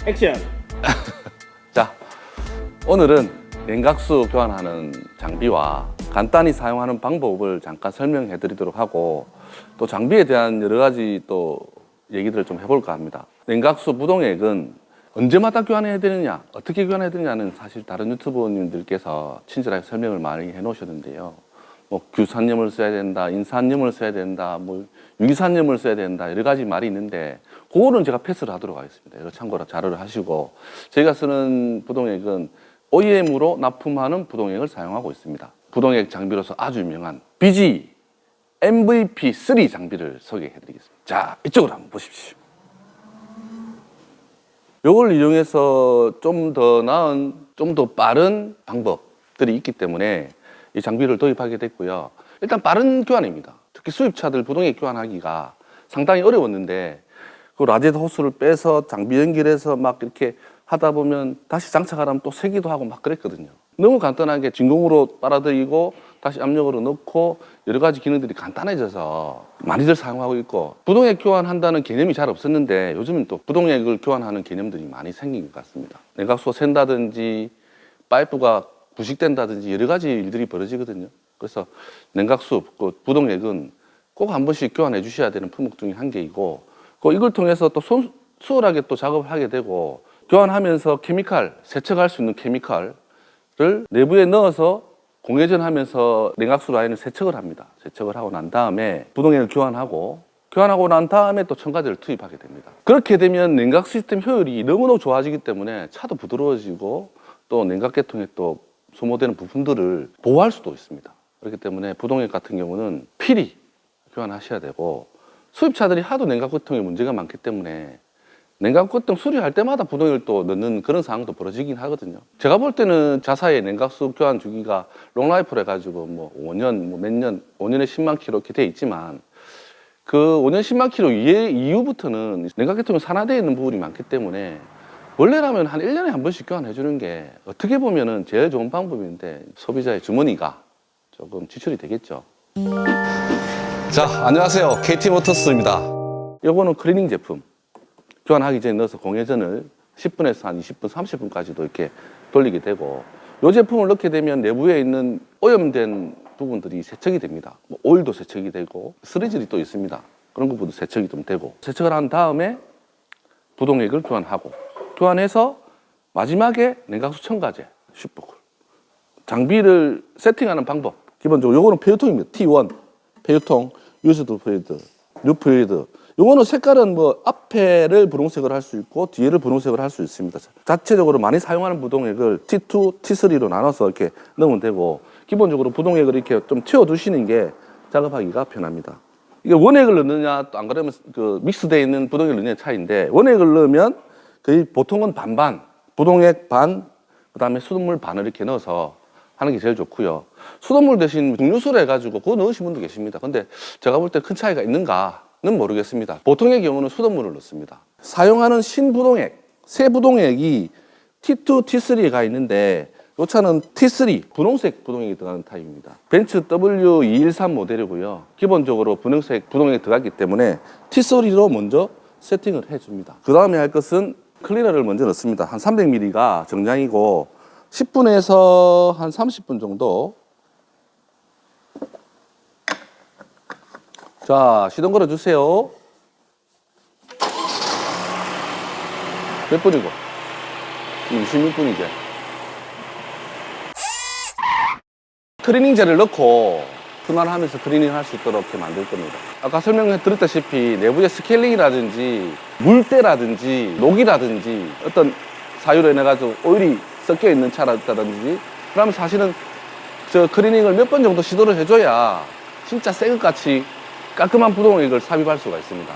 액션! 자, 오늘은 냉각수 교환하는 장비와 간단히 사용하는 방법을 잠깐 설명해 드리도록 하고, 또 장비에 대한 여러 가지 또 얘기들을 좀 해볼까 합니다. 냉각수 부동액은 언제마다 교환해야 되느냐, 어떻게 교환해야 되느냐는 사실 다른 유튜버님들께서 친절하게 설명을 많이 해 놓으셨는데요. 뭐 규산염을 써야 된다, 인산염을 써야 된다, 뭐 유기산염을 써야 된다, 여러 가지 말이 있는데 그거는 제가 패스를 하도록 하겠습니다. 이거 참고로 자료를 하시고, 저희가 쓰는 부동액은 OEM으로 납품하는 부동액을 사용하고 있습니다. 부동액 장비로서 아주 유명한 BG MVP3 장비를 소개해 드리겠습니다. 자, 이쪽으로 한번 보십시오. 이걸 이용해서 좀 더 나은, 좀 더 빠른 방법들이 있기 때문에 이 장비를 도입하게 됐고요. 일단 빠른 교환입니다. 특히 수입차들 부동액 교환하기가 상당히 어려웠는데, 그 라제트 호스를 빼서 장비 연결해서 막 이렇게 하다 보면 다시 장착하려면 또 세기도 하고 막 그랬거든요. 너무 간단하게 진공으로 빨아들이고 다시 압력으로 넣고 여러 가지 기능들이 간단해져서 많이들 사용하고 있고, 부동액 교환한다는 개념이 잘 없었는데 요즘은 또 부동액을 교환하는 개념들이 많이 생긴 것 같습니다. 냉각수가 샌다든지 파이프가 부식된다든지 여러 가지 일들이 벌어지거든요. 그래서 냉각수, 부동액은 꼭 한 번씩 교환해 주셔야 되는 품목 중에 한 개이고, 이걸 통해서 또 수월하게 또 작업을 하게 되고, 교환하면서 케미칼, 세척할 수 있는 케미칼을 내부에 넣어서 공회전하면서 냉각수 라인을 세척을 합니다. 세척을 하고 난 다음에 부동액을 교환하고 난 다음에 또 첨가제를 투입하게 됩니다. 그렇게 되면 냉각 시스템 효율이 너무너무 좋아지기 때문에 차도 부드러워지고 또 냉각계통에 또 소모되는 부품들을 보호할 수도 있습니다. 그렇기 때문에 부동액 같은 경우는 필히 교환하셔야 되고, 수입차들이 하도 냉각계통에 문제가 많기 때문에 냉각계통 수리할 때마다 부동액을 또 넣는 그런 상황도 벌어지긴 하거든요. 제가 볼 때는 자사의 냉각수 교환 주기가 롱라이프를 해가지고 뭐 5년, 뭐 몇 년, 5년에 10만 킬로 이렇게 돼 있지만, 그 5년 10만 킬로 이후부터는 냉각계통이 산화되어 있는 부분이 많기 때문에 원래라면 한 1년에 한 번씩 교환해 주는 게 어떻게 보면은 제일 좋은 방법인데, 소비자의 주머니가 조금 지출이 되겠죠. 자, 안녕하세요. KT모터스입니다. 요거는 클리닝 제품. 교환하기 전에 넣어서 공회전을 10분에서 한 20분, 30분까지도 이렇게 돌리게 되고, 이 제품을 넣게 되면 내부에 있는 오염된 부분들이 세척이 됩니다. 뭐 오일도 세척이 되고 쓰레질이 또 있습니다. 그런 부분도 세척이 좀 되고, 세척을 한 다음에 부동액을 교환하고, 교환해서 마지막에 냉각수 첨가제, 슈퍼쿨. 장비를 세팅하는 방법. 기본적으로 요거는 폐유통입니다. T1 폐유통, 유스드 플루이드, 뉴 플루이드. 요거는 색깔은 뭐 앞에를 분홍색으로 할 수 있고 뒤에를 분홍색으로 할 수 있습니다. 자체적으로 많이 사용하는 부동액을 T2, T3로 나눠서 이렇게 넣으면 되고, 기본적으로 부동액을 이렇게 좀 채워두시는 게 작업하기가 편합니다. 이게 원액을 넣느냐, 또 안 그러면 그 믹스되어 있는 부동액을 넣느냐 차이인데, 원액을 넣으면 거의 보통은 반반, 부동액 반, 그 다음에 수돗물 반을 이렇게 넣어서 하는 게 제일 좋고요. 수돗물 대신 증류수로 해가지고 그거 넣으신 분도 계십니다. 근데 제가 볼 때 큰 차이가 있는가는 모르겠습니다. 보통의 경우는 수돗물을 넣습니다. 사용하는 신부동액, 새 부동액이 T2, T3가 있는데, 이 차는 T3, 분홍색 부동액이 들어가는 타입입니다. 벤츠 W213 모델이고요. 기본적으로 분홍색 부동액이 들어갔기 때문에 T3로 먼저 세팅을 해줍니다. 그 다음에 할 것은 클리너를 먼저 넣습니다. 한 300ml가 정량이고 10분에서 한 30분 정도. 자, 시동 걸어 주세요. 몇 분이고? 26분이제. 트리닝제를 넣고 순환하면서 트리닝을 할 수 있도록 이렇게 만들 겁니다. 아까 설명해 드렸다시피 내부의 스케일링이라든지 물때라든지 녹이라든지 어떤 사유로 인해 가지고 오일이 섞여 있는 차라든지, 그러면 사실은 저 클리닝을 몇 번 정도 시도를 해줘야 진짜 새 것 같이 깔끔한 부동액을 삽입할 수가 있습니다.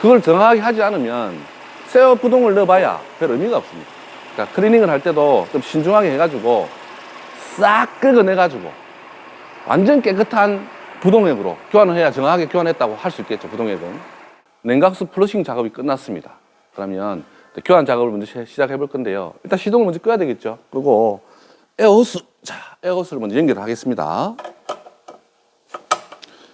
그걸 정확하게 하지 않으면 새 부동을 넣어봐야 별 의미가 없습니다. 그러니까 클리닝을 할 때도 좀 신중하게 해가지고 싹 긁어내가지고 완전 깨끗한 부동액으로 교환을 해야 정확하게 교환했다고 할 수 있겠죠. 부동액은. 냉각수 플러싱 작업이 끝났습니다. 그러면 교환 작업을 먼저 시작해 볼 건데요. 일단 시동을 먼저 끄야 되겠죠. 그리고 에어호스, 자, 에어호스를 먼저 연결하겠습니다.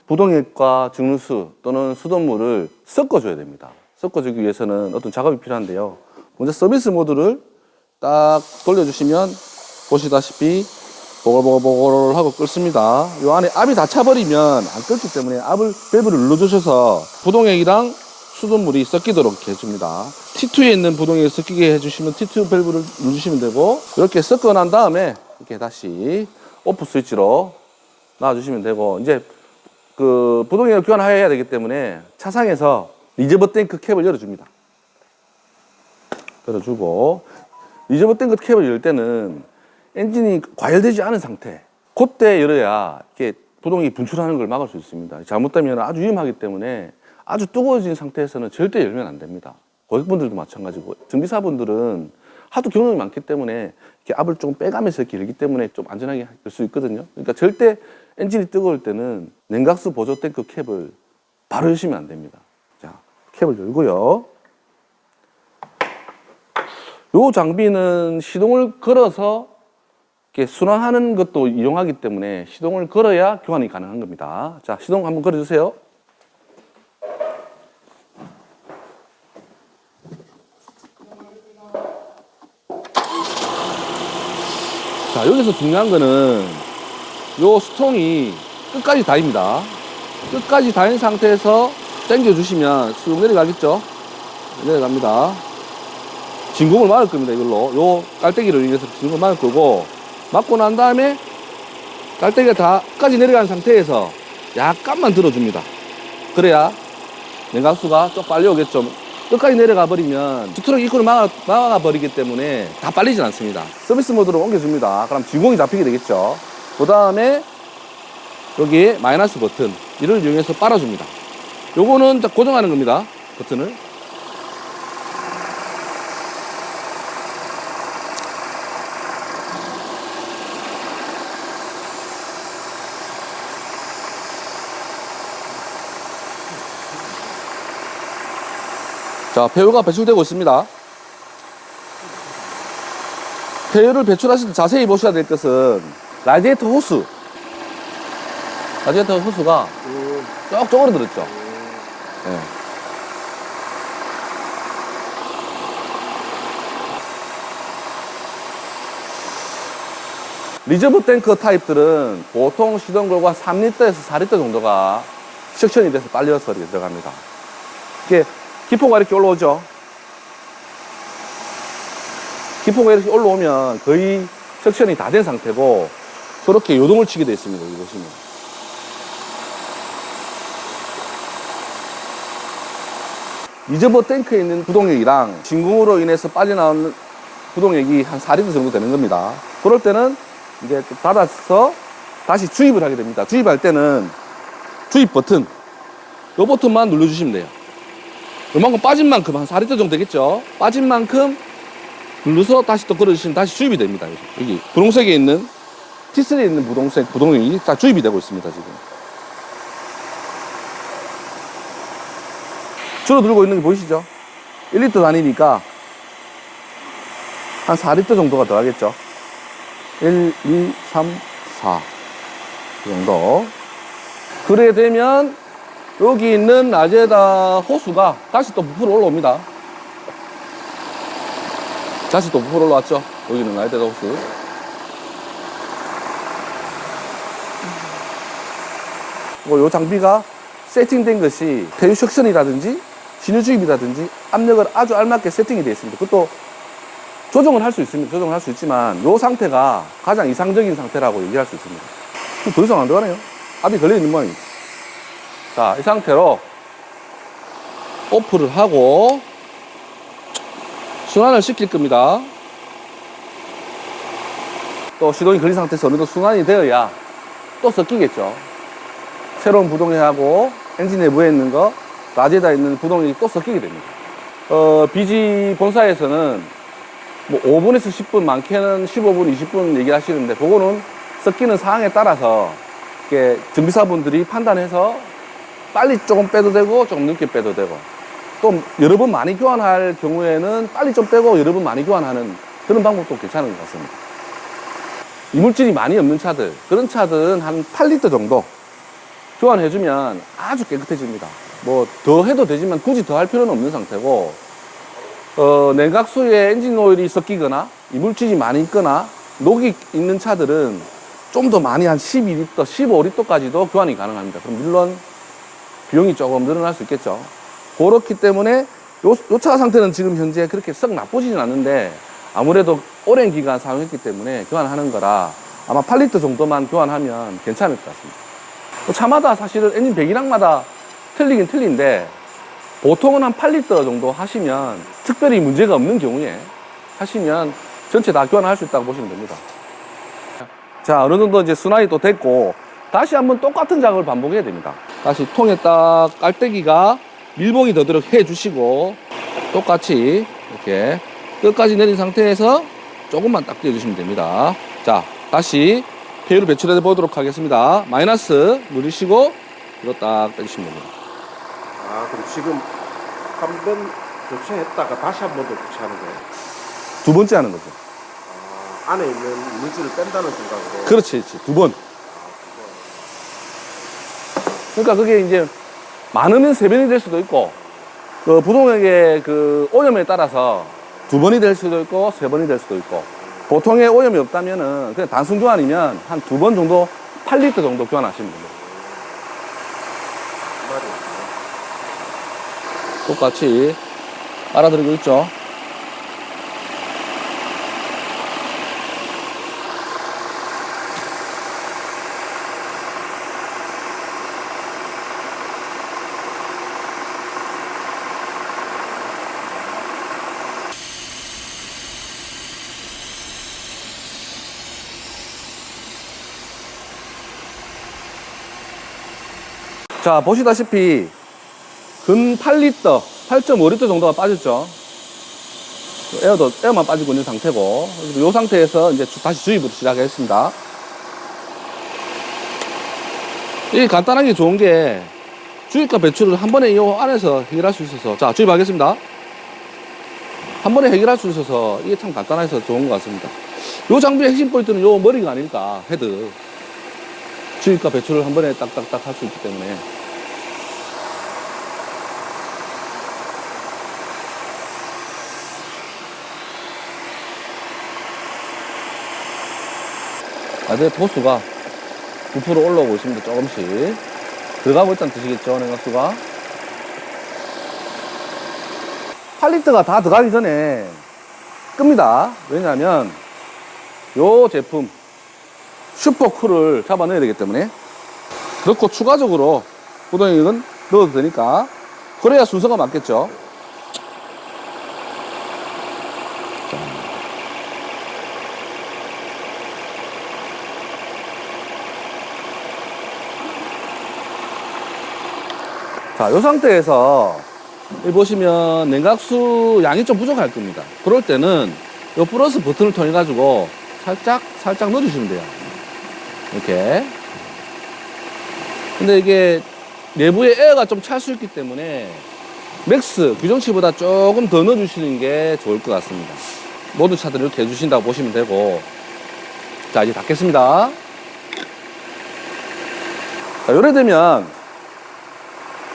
부동액과 증류수 또는 수돗물을 섞어줘야 됩니다. 섞어주기 위해서는 어떤 작업이 필요한데요. 먼저 서비스 모드를 딱 돌려주시면 보시다시피 보글보글 하고 끓습니다. 요 안에 압이 다 차버리면 안 끓기 때문에 밸브를 눌러주셔서 부동액이랑 수돗물이 섞이도록 해줍니다. T2에 있는 부동액이 섞이게 해주시면 T2 밸브를 누르시면 되고, 이렇게 섞어 난 다음에 이렇게 다시 오프 스위치로 놔주시면 되고, 이제 그 부동액을 교환해야 되기 때문에 차상에서 리저버 탱크 캡을 열어줍니다. 열어주고, 리저버 탱크 캡을 열 때는 엔진이 과열되지 않은 상태, 그때 열어야 이렇게 부동액이 분출하는 걸 막을 수 있습니다. 잘못되면 아주 위험하기 때문에 아주 뜨거워진 상태에서는 절대 열면 안 됩니다. 고객분들도 마찬가지고, 정비사분들은 하도 경험이 많기 때문에 이렇게 압을 좀 빼가면서 이렇게 열기 때문에 좀 안전하게 열 수 있거든요. 그러니까 절대 엔진이 뜨거울 때는 냉각수 보조 탱크 캡을 바로 여시면 안 됩니다. 자, 캡을 열고요. 요 장비는 시동을 걸어서 이렇게 순환하는 것도 이용하기 때문에 시동을 걸어야 교환이 가능한 겁니다. 자, 시동 한번 걸어주세요. 자, 여기서 중요한 거는 요 수통이 끝까지 닿입니다. 끝까지 닿은 상태에서 당겨주시면 쑥 내려가겠죠? 내려갑니다. 진공을 막을 겁니다, 이걸로. 요 깔때기를 이용해서 진공을 막을 거고, 막고 난 다음에 깔때기가 다 끝까지 내려간 상태에서 약간만 들어줍니다. 그래야 냉각수가 좀 빨리 오겠죠. 끝까지 내려가 버리면 스트로크 입구를 막아 버리기 때문에 다 빨리진 않습니다. 서비스 모드로 옮겨줍니다. 그럼 진공이 잡히게 되겠죠. 그 다음에 여기 마이너스 버튼, 이를 이용해서 빨아줍니다. 요거는 고정하는 겁니다. 버튼을. 자, 폐유가 배출되고 있습니다. 폐유를 배출하실 때 자세히 보셔야 될 것은 라디에이터 호스. 라디에이터 호스가 쭉 쪼그러들었죠. 네. 리저브 탱크 타입들은 보통 시동글과 3리터에서 4리터 정도가 석션이 돼서 빨려서 이렇게 들어갑니다. 이게 기포가 이렇게 올라오죠. 기포가 이렇게 올라오면 거의 석션이 다 된 상태고, 저렇게 요동을 치게 되어 있습니다. 여기 보시면. 리저버 탱크에 있는 부동액이랑 진공으로 인해서 빠져나오는 부동액이 한 4리터 정도 되는 겁니다. 그럴 때는 이제 닫아서 다시 주입을 하게 됩니다. 주입할 때는 주입 버튼, 이 버튼만 눌러주시면 돼요. 요만큼 빠진 만큼 한 4리터 정도 되겠죠. 빠진 만큼 눌러서 다시 또 걸어주시면 다시 주입이 됩니다. 여기 분홍색에 있는 T3에 있는 부동액이 다 주입이 되고 있습니다. 지금 줄어들고 있는 게 보이시죠? 1리터 단위니까 한 4리터 정도가 더 하겠죠. 1, 2, 3, 4 이 정도. 그래 되면 여기 있는 라제다 호수가 다시 또 부풀어 올라옵니다. 다시 또 부풀어 올라왔죠. 여기는 라제다 호수. 이 장비가 세팅된 것이 폐유 석션이라든지 신유 주입이라든지 압력을 아주 알맞게 세팅이 되어 있습니다. 그것도 조정을 할 수 있습니다. 조정을 할 수 있지만 이 상태가 가장 이상적인 상태라고 얘기할 수 있습니다. 더 이상 안 들어가네요. 압이 걸려있는 모양입니다. 자, 이 상태로 오프를 하고 순환을 시킬 겁니다. 또 시동이 걸린 상태에서 어느 정도 순환이 되어야 또 섞이겠죠. 새로운 부동액하고 엔진 내부에 있는 거, 라제다에 있는 부동액이 또 섞이게 됩니다. BG 본사에서는 뭐 5분에서 10분, 많게는 15분, 20분 얘기하시는데, 그거는 섞이는 상황에 따라서 이렇게 정비사분들이 판단해서 빨리 조금 빼도 되고 조금 늦게 빼도 되고, 또 여러 번 많이 교환할 경우에는 빨리 좀 빼고 여러 번 많이 교환하는 그런 방법도 괜찮은 것 같습니다. 이물질이 많이 없는 차들, 그런 차들은 한 8리터 정도 교환해주면 아주 깨끗해집니다. 뭐 더 해도 되지만 굳이 더 할 필요는 없는 상태고, 냉각수에 엔진 오일이 섞이거나 이물질이 많이 있거나 녹이 있는 차들은 좀 더 많이 한 12리터, 15리터까지도 교환이 가능합니다. 그럼 물론 비용이 조금 늘어날 수 있겠죠. 그렇기 때문에 요 차 상태는 지금 현재 그렇게 썩 나쁘지는 않은데 아무래도 오랜 기간 사용했기 때문에 교환하는 거라 아마 8리터 정도만 교환하면 괜찮을 것 같습니다. 차마다 사실은 엔진 배기량마다 틀리긴 틀린데 보통은 한 8리터 정도 하시면 특별히 문제가 없는 경우에 하시면 전체 다 교환할 수 있다고 보시면 됩니다. 자, 어느 정도 이제 순환이 또 됐고 다시 한번 똑같은 작업을 반복해야 됩니다. 다시 통에 딱 깔때기가 밀봉이 되도록 해주시고 똑같이 이렇게 끝까지 내린 상태에서 조금만 딱 띄워주시면 됩니다. 자, 다시 폐유를 배출해 보도록 하겠습니다. 마이너스 누르시고 이거 딱 빼주시면 됩니다. 아, 그럼 지금 한 번 교체했다가 다시 한 번 더 교체하는 거예요? 두 번째 하는 거죠. 아, 안에 있는 물질을 뺀다는 생각으로? 그렇지, 그렇지. 두 번. 그러니까 그게 이제 많으면 세 번이 될 수도 있고, 그 부동액의 그 오염에 따라서 두 번이 될 수도 있고, 세 번이 될 수도 있고, 보통에 오염이 없다면은 그냥 단순 교환이면 한 두 번 정도, 8리터 정도 교환하시면 됩니다. 똑같이 알아들고 있죠? 자, 보시다시피 근 8리터, 8.5리터 정도가 빠졌죠. 에어만 빠지고 있는 상태고, 이 상태에서 이제 다시 주입으로 시작하겠습니다. 이게 간단하게 좋은 게 주입과 배출을 한 번에 이 안에서 해결할 수 있어서, 자, 주입하겠습니다. 한 번에 해결할 수 있어서 이게 참 간단해서 좋은 것 같습니다. 이 장비의 핵심 포인트는 이 머리가 아닐까, 헤드. 주입과 배출을 한 번에 딱딱딱 할 수 있기 때문에. 아재 도수가 9% 올라오고 있습니다. 조금씩. 들어가고 일단 드시겠죠, 냉각수가. 8리터가 다 들어가기 전에 끕니다. 왜냐하면 요 제품 슈퍼쿨을 잡아넣어야 되기 때문에. 그렇고 추가적으로 부동액은 넣어도 되니까 그래야 순서가 맞겠죠. 자, 이 상태에서 여기 보시면 냉각수 양이 좀 부족할 겁니다. 그럴 때는 이 플러스 버튼을 통해 가지고 살짝 넣어주시면 돼요. 이렇게. 근데 이게 내부에 에어가 좀 찰 수 있기 때문에 맥스 규정치보다 조금 더 넣어주시는 게 좋을 것 같습니다. 모든 차들 이렇게 해주신다고 보시면 되고. 자, 이제 닫겠습니다. 자, 요래 되면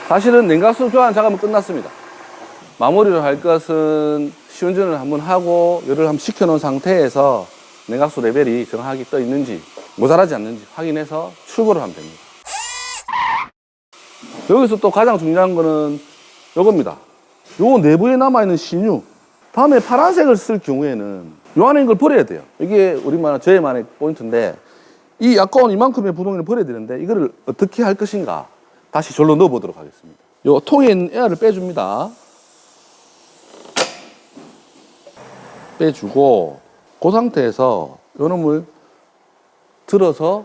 사실은 냉각수 교환 작업은 끝났습니다. 마무리를 할 것은 시운전을 한번 하고 열을 한번 식혀놓은 상태에서 냉각수 레벨이 정확하게 떠 있는지 모자라지 않는지 확인해서 출고를 하면 됩니다. 여기서 또 가장 중요한 거는 요겁니다. 요 내부에 남아있는 신유. 다음에 파란색을 쓸 경우에는 요 안에 이걸 버려야 돼요. 이게 저희만의 포인트인데 이 아까운 이만큼의 부동액을 버려야 되는데 이거를 어떻게 할 것인가 다시 절로 넣어 보도록 하겠습니다. 요 통에 있는 에어를 빼줍니다. 빼주고 그 상태에서 요 놈을 들어서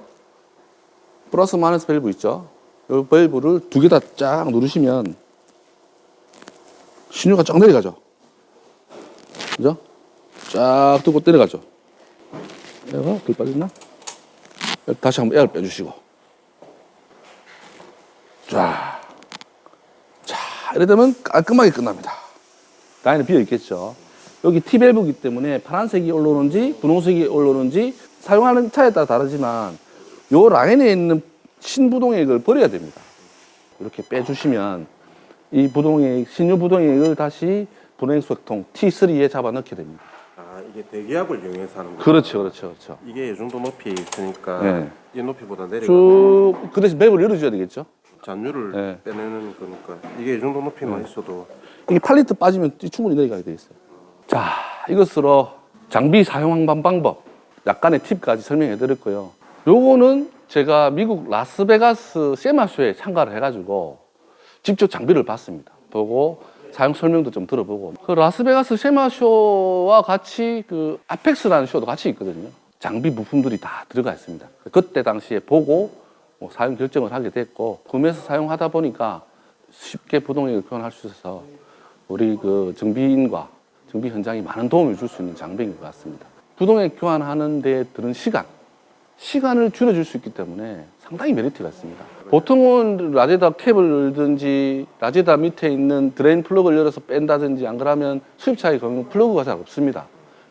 플러스 마이너스 밸브 있죠? 요 밸브를 두 개 다 쫙 누르시면 신유가 쫙 내려가죠. 그죠? 쫙 뜨고 내려가죠. 에어가 덜 빠졌나? 다시 한번 에어를 빼주시고 자, 이래 되면 깔끔하게 끝납니다. 라인은 비어 있겠죠. 여기 T밸브이기 때문에 파란색이 올라오는지 분홍색이 올라오는지 사용하는 차에 따라 다르지만 요 라인에 있는 신부동액을 버려야 됩니다. 이렇게 빼주시면 이 부동액, 신유 부동액을 다시 분해소통 T3에 잡아 넣게 됩니다. 아, 이게 대기압을 이용해서 하는 거예요? 그렇죠, 그렇죠, 그렇죠. 이게 이 정도 높이에 있으니까 네. 이 높이보다 내려가 쭉, 그 대신 맵을 열어줘야 되겠죠? 잔유를 네. 빼내는 거니까 이게 이 정도 높이만 있어도 이게 8리터 빠지면 충분히 내려가게 돼 있어요. 자, 이것으로 장비 사용 방법, 약간의 팁까지 설명해 드렸고요. 요거는 제가 미국 라스베가스 세마쇼에 참가를 해가지고 직접 장비를 봤습니다. 보고 사용 설명도 좀 들어보고 그 라스베가스 세마쇼와 같이 그 아펙스라는 쇼도 같이 있거든요. 장비 부품들이 다 들어가 있습니다. 그때 당시에 보고 뭐 사용 결정을 하게 됐고 구매해서 사용하다 보니까 쉽게 부동액을 교환할 수 있어서 우리 그 정비인과 정비 현장에 많은 도움을 줄 수 있는 장비인 것 같습니다. 부동액 교환하는 데 드는 시간을 줄여줄 수 있기 때문에 상당히 메리트가 있습니다. 보통은 라제다 캡을든지 라제다 밑에 있는 드레인 플러그를 열어서 뺀다든지 안 그러면 수입차의 경우 플러그가 잘 없습니다.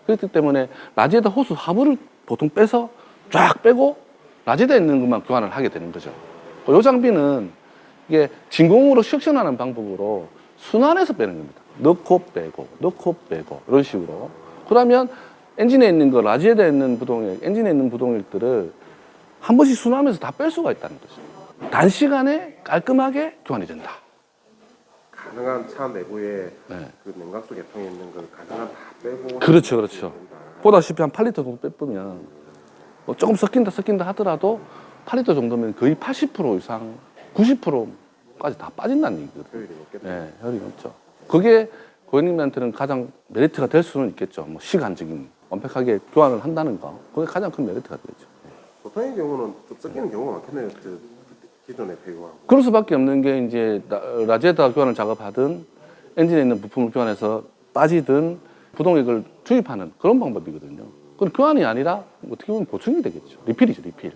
그렇기 때문에 라제다 호스 하부를 보통 빼서 쫙 빼고 라제다에 있는 것만 교환을 하게 되는 거죠. 이 장비는 이게 진공으로 석션하는 방법으로 순환해서 빼는 겁니다. 넣고 빼고 넣고 빼고 이런 식으로. 그러면 엔진에 있는 거 라지에다에 있는 부동액, 엔진에 있는 부동액들을 한 번씩 순환하면서 다 뺄 수가 있다는 거죠. 단시간에 깔끔하게 교환이 된다. 가능한 차 내부에 네. 그 냉각수 계통에 있는 걸 가능한 다 빼고 그렇죠, 그렇죠. 보다시피 한 8리터 정도 빼보면 뭐 조금 섞인다 하더라도 8리터 정도면 거의 80% 이상, 90%까지 다 빠진다는 얘기거든요. 효율이 높겠다. 네, 효율이 높죠. 그게 고객님한테는 가장 메리트가 될 수는 있겠죠. 뭐 시간적인 완벽하게 교환을 한다는 거, 그게 가장 큰 메리트가 되겠죠. 보통의 경우는 좀 섞이는 경우가 많겠네요. 그 기존의 배우하고. 그럴 수밖에 없는 게 이제 라제다 교환을 작업하든 엔진에 있는 부품을 교환해서 빠지든 부동액을 주입하는 그런 방법이거든요. 그건 교환이 아니라 어떻게 보면 보충이 되겠죠. 리필이죠, 리필.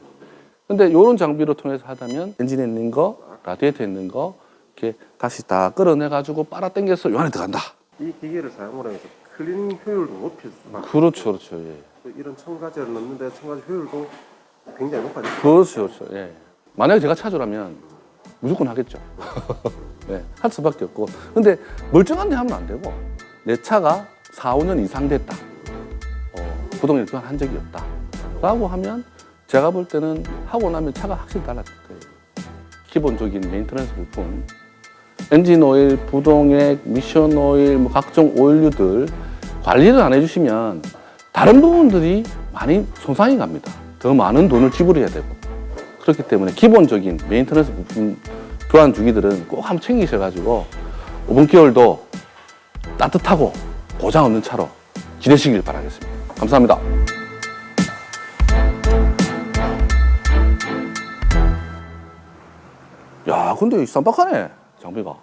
근데 이런 장비로 통해서 하다면 엔진에 있는 거, 라디에이터에 있는 거 이렇게 다시 다 끌어내가지고 빨아 당겨서 요 안에 들어간다. 이 기계를 사용을 해서 클리닝 효율도 높일 수밖에. 그렇죠, 그렇죠. 예. 또 이런 첨가제를 넣는데 첨가제 효율도 굉장히 높아지죠. 그렇죠, 그렇죠. 예. 만약에 제가 차주라면 무조건 하겠죠. 네, 할 수밖에 없고. 근데 멀쩡한 데 하면 안 되고 내 차가 4, 5년 이상 됐다. 부동액 교환한 적이 없다. 라고 하면 제가 볼 때는 하고 나면 차가 확실히 달라질 거예요. 기본적인 메인터넌스 부품, 엔진 오일, 부동액, 미션 오일, 뭐 각종 오일류들 관리를 안 해주시면 다른 부분들이 많이 손상이 갑니다. 더 많은 돈을 지불해야 되고. 그렇기 때문에 기본적인 메인터넌스 부품 교환 주기들은 꼭 한번 챙기셔가지고 5분 기어도 따뜻하고 고장 없는 차로 지내시길 바라겠습니다. 감사합니다. 야, 근데 쌈박하네, 장비가.